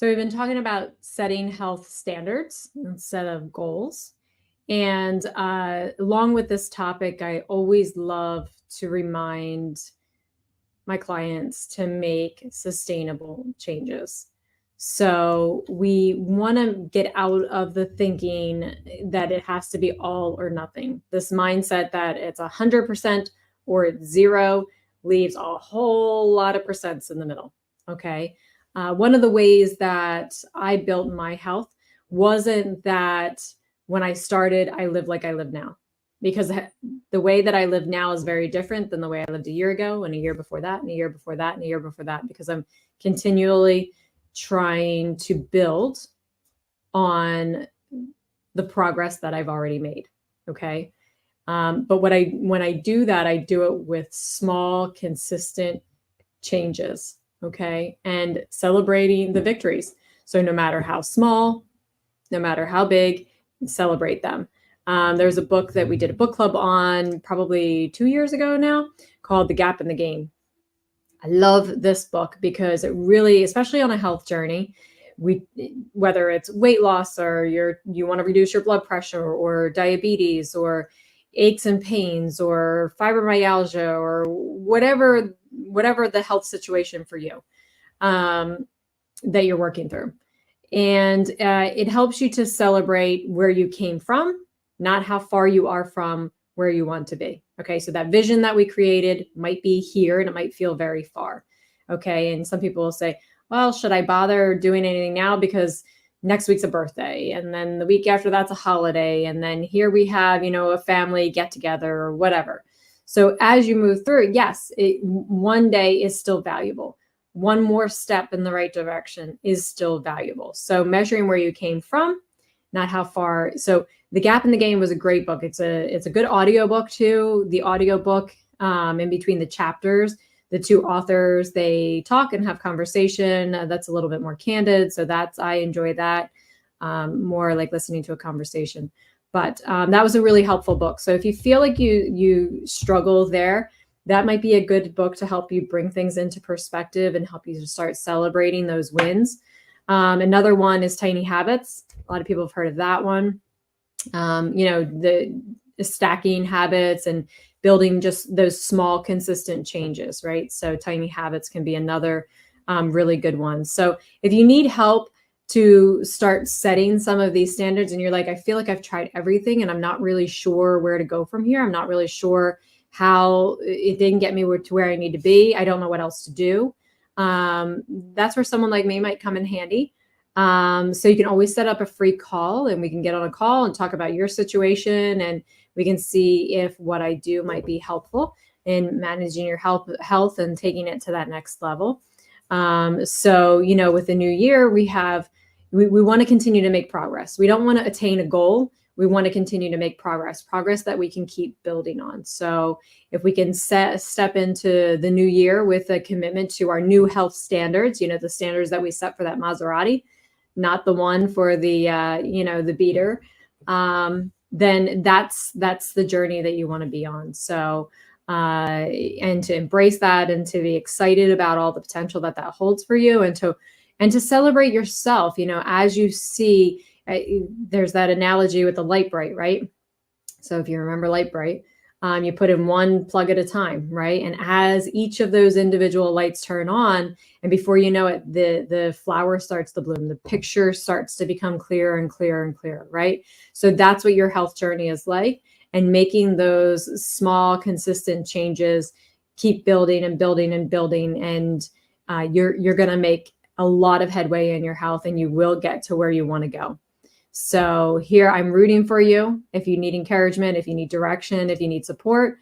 So we've been talking about setting health standards instead of goals. And along with this topic, I always love to remind my clients to make sustainable changes. So we want to get out of the thinking that it has to be all or nothing. This mindset that it's 100% or it's zero leaves a whole lot of percents in the middle. Okay. One of the ways that I built my health wasn't that when I started, I lived like I live now, because the way that I live now is very different than the way I lived a year ago, and a year before that, and a year before that, and a year before that, because I'm continually trying to build on the progress that I've already made. Okay. But when I do that, I do it with small, consistent changes. Okay. And celebrating the victories. So no matter how small, no matter how big, celebrate them. There's a book that we did a book club on probably 2 years ago now called The Gap in the Game. I love this book because it really, especially on a health journey, whether it's weight loss or you want to reduce your blood pressure or diabetes or aches and pains or fibromyalgia or whatever the health situation for you that you're working through. And it helps you to celebrate where you came from, not how far you are from where you want to be. Okay. So that vision that we created might be here and it might feel very far. Okay. And some people will say, well, should I bother doing anything now? Because next week's a birthday. And then the week after that's a holiday. And then here we have, a family get together or whatever. So as you move through, yes, one day is still valuable. One more step in the right direction is still valuable. So measuring where you came from, not how far. So The Gap in the Game was a great book. It's a good audiobook too. The audiobook, in between the chapters, the two authors, they talk and have conversation. That's a little bit more candid. So I enjoy that, more like listening to a conversation. But that was a really helpful book. So if you feel like you struggle there, that might be a good book to help you bring things into perspective and help you to start celebrating those wins. Another one is Tiny Habits. A lot of people have heard of that one. The stacking habits and building just those small, consistent changes, right? So Tiny Habits can be another really good one. So if you need help to start setting some of these standards and you're like, I feel like I've tried everything and I'm not really sure where to go from here. I'm not really sure how it didn't get me to where I need to be. I don't know what else to do. That's where someone like me might come in handy. So you can always set up a free call and we can get on a call and talk about your situation and we can see if what I do might be helpful in managing your health and taking it to that next level. So, with the new year, we want to continue to make progress. We don't want to attain a goal. We want to continue to make progress that we can keep building on. So if we can step into the new year with a commitment to our new health standards, the standards that we set for that Maserati, not the one for the, the beater, then that's the journey that you want to be on. So, and to embrace that and to be excited about all the potential that holds for you and to celebrate yourself, as you see. There's that analogy with the light bright, right? So if you remember light bright, you put in one plug at a time, right? And as each of those individual lights turn on, and before you know it, the flower starts to bloom, the picture starts to become clearer and clearer and clearer, right? So that's what your health journey is like. And making those small, consistent changes, keep building and building and building, and you're going to make a lot of headway in your health, and you will get to where you want to go. So here I'm rooting for you. If you need encouragement, if you need direction, if you need support,